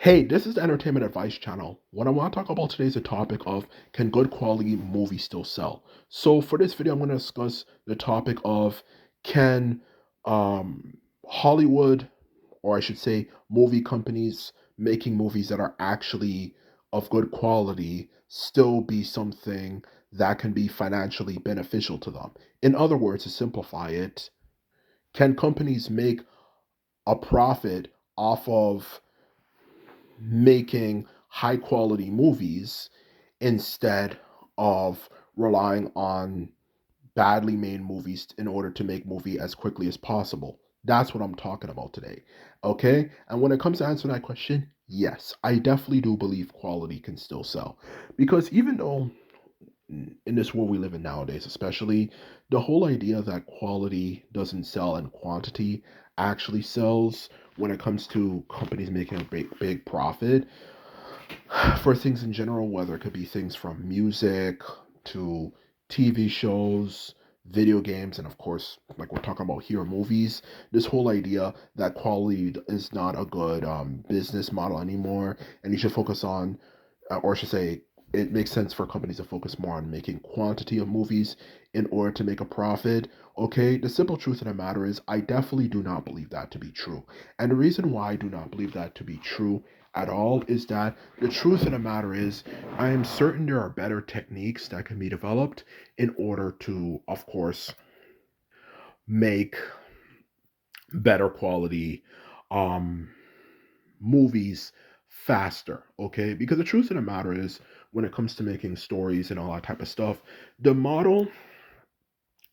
Hey, this is the Entertainment Advice Channel. What I want to talk about today is the topic of can good quality movies still sell? So for this video, I'm going to discuss the topic of can Hollywood, or I should say movie companies making movies that are actually of good quality still be something that can be financially beneficial to them. In other words, to simplify it, can companies make a profit off of making high quality movies instead of relying on badly made movies in order to make movie as quickly as possible. That's what I'm talking about today. Okay? And when it comes to answering that question, yes, I definitely do believe quality can still sell. Because even though in this world we live in nowadays, especially the whole idea that quality doesn't sell and quantity actually sells when it comes to companies making a big profit for things in general, whether it could be things from music to TV shows, video games, and of course, like we're talking about here, movies. This whole idea that quality is not a good business model anymore, and you should focus on, or I should say, it makes sense for companies to focus more on making quantity of movies in order to make a profit. Okay, the simple truth of the matter is, I definitely do not believe that to be true. And the reason why I do not believe that to be true at all is that the truth of the matter is, I am certain there are better techniques that can be developed in order to, of course, make better quality um, movies faster. Okay, because the truth of the matter is, when it comes to making stories and all that type of stuff, the model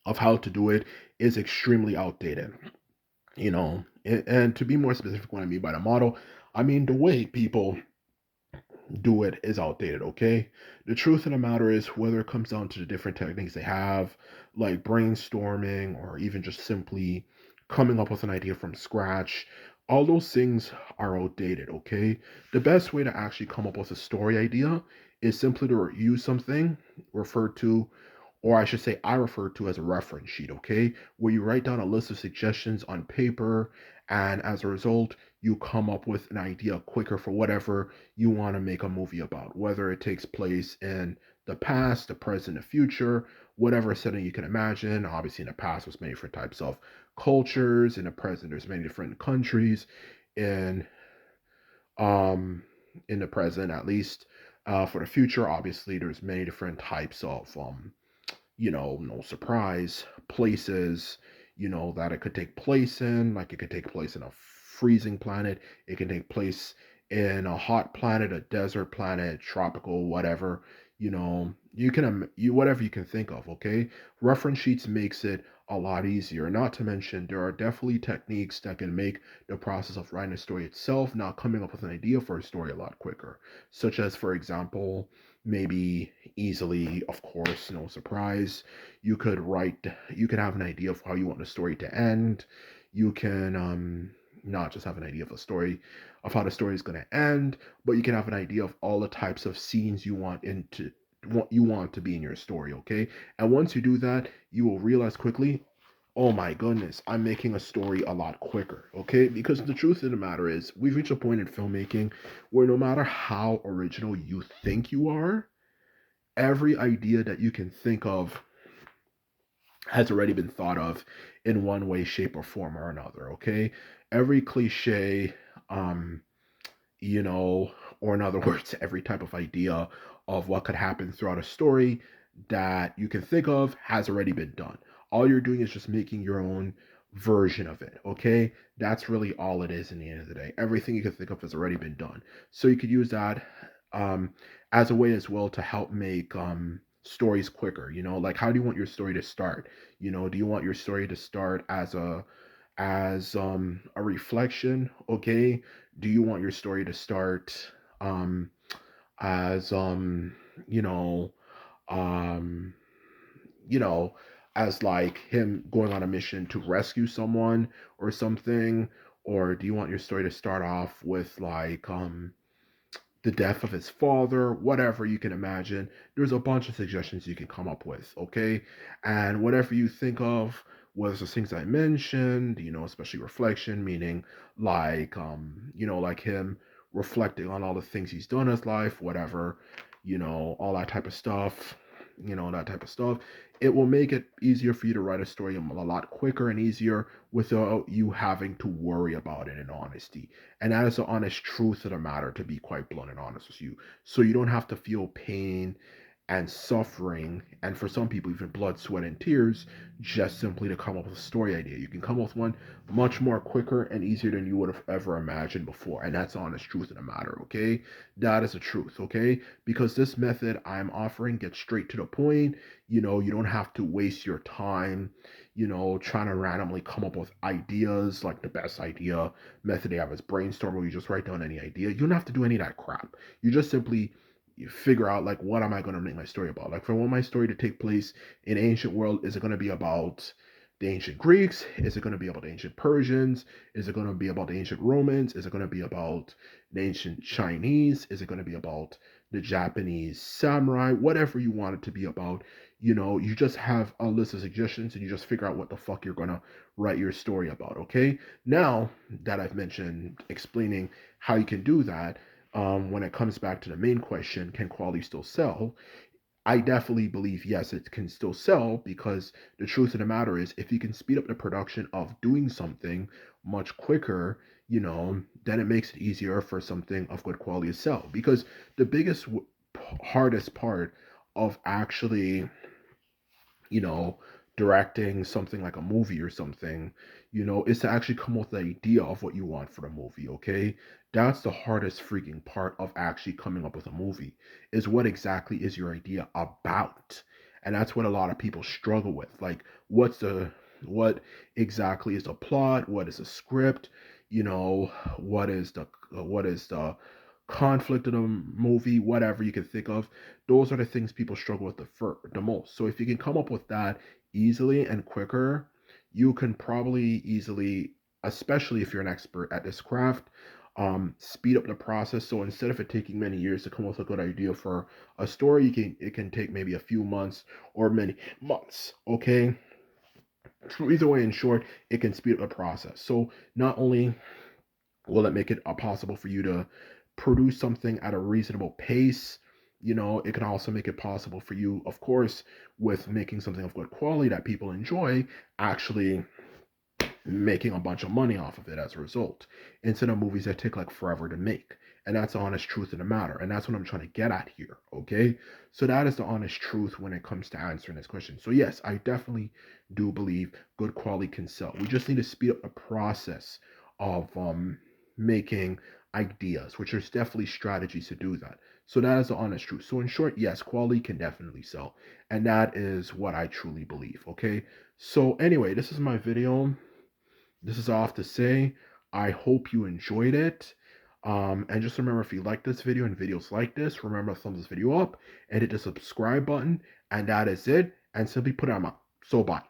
of how to do it is extremely outdated. And to be more specific, what I mean by the model, I mean the way people do it is outdated, okay? The truth of the matter is, whether it comes down to the different techniques they have, like brainstorming or even just simply coming up with an idea from scratch, all those things are outdated, okay? The best way to actually come up with a story idea is simply to use something referred to, or I should say, I refer to as a reference sheet, okay? Where you write down a list of suggestions on paper, and as a result, you come up with an idea quicker for whatever you want to make a movie about, whether it takes place in the past, the present, the future, whatever setting you can imagine. Obviously, in the past, there's many different types of cultures. In the present, there's many different countries. In um, in the present, at least, for the future, obviously, there's many different types of no surprise, places, that it could take place in. Like it could take place in a freezing planet, it can take place in a hot planet, a desert planet, tropical, whatever. You whatever you can think of, okay? Reference sheets makes it a lot easier. Not to mention, there are definitely techniques that can make the process of writing a story itself, not coming up with an idea for a story, a lot quicker. Such as, for example, maybe easily, of course, no surprise, you could have an idea of how you want the story to end. You can not just have an idea of a story of how the story is going to end, but you can have an idea of all the types of scenes you want to be in your story, okay? And once you do that, you will realize quickly, oh my goodness, I'm making a story a lot quicker, okay? Because the truth of the matter is, we've reached a point in filmmaking where no matter how original you think you are, every idea that you can think of has already been thought of in one way, shape, or form or another, okay? Every cliche, um, you know, or in other words, every type of idea of what could happen throughout a story that you can think of has already been done. All you're doing is just making your own version of it, okay? That's really all it is in the end of the day. Everything you can think of has already been done. So you could use that as a way as well to help make stories quicker. Like, how do you want your story to start? Do you want your story to start as a reflection? Okay. Do you want your story to start um as you know um you know as like him going on a mission to rescue someone or something? Or do you want your story to start off with like the death of his father, whatever you can imagine? There's a bunch of suggestions you can come up with, okay? And whatever you think of, whether it's the things I mentioned, especially reflection, meaning like, like him reflecting on all the things he's done in his life, whatever, all that type of stuff, that type of stuff. It will make it easier for you to write a story a lot quicker and easier without you having to worry about it in honesty. And that is the honest truth of the matter, to be quite blunt and honest with you. So you don't have to feel pain and suffering, and for some people, even blood, sweat, and tears, just simply to come up with a story idea. You can come up with one much more quicker and easier than you would have ever imagined before. And that's the honest truth of the matter, okay? That is the truth, okay? Because this method I'm offering gets straight to the point. You don't have to waste your time, trying to randomly come up with ideas. Like the best idea method they have is brainstorm, where you just write down any idea. You don't have to do any of that crap. You just simply you figure out, like, what am I going to make my story about. Like, if I want my story to take place in ancient world, is it going to be about the ancient Greeks? Is it going to be about the ancient Persians? Is it going to be about the ancient Romans? Is it going to be about the ancient Chinese? Is it going to be about the Japanese samurai? Whatever you want it to be about, you just have a list of suggestions and you just figure out what the fuck you're going to write your story about, okay? Now that I've mentioned explaining how you can do that, when it comes back to the main question, can quality still sell? I definitely believe yes, it can still sell, because the truth of the matter is, if you can speed up the production of doing something much quicker, then it makes it easier for something of good quality to sell. Because the biggest, hardest part of actually, you know, directing something like a movie or something, is to actually come up with the idea of what you want for the movie, okay? That's the hardest freaking part of actually coming up with a movie, is what exactly is your idea about? And that's what a lot of people struggle with. Like, what exactly is the plot? What is the script? What is the conflict of the movie, whatever you can think of. Those are the things people struggle with the most. So if you can come up with that easily and quicker, you can probably easily, especially if you're an expert at this craft, speed up the process. So instead of it taking many years to come up with a good idea for a story, it can take maybe a few months or many months. Okay. So either way, in short, it can speed up the process. So not only will it make it possible for you to produce something at a reasonable pace, it can also make it possible for you, of course, with making something of good quality that people enjoy, actually making a bunch of money off of it as a result, instead of movies that take like forever to make. And that's the honest truth of the matter. And that's what I'm trying to get at here. Okay. So that is the honest truth when it comes to answering this question. So yes, I definitely do believe good quality can sell. We just need to speed up the process of making ideas, which there's definitely strategies to do that. So that is the honest truth. So in short, yes, quality can definitely sell. And that is what I truly believe. Okay. So anyway, this is my video. This is all I have to say. I hope you enjoyed it. And just remember, if you like this video and videos like this, remember to thumbs this video up and hit the subscribe button. And that is it. And simply put it on my. So bye.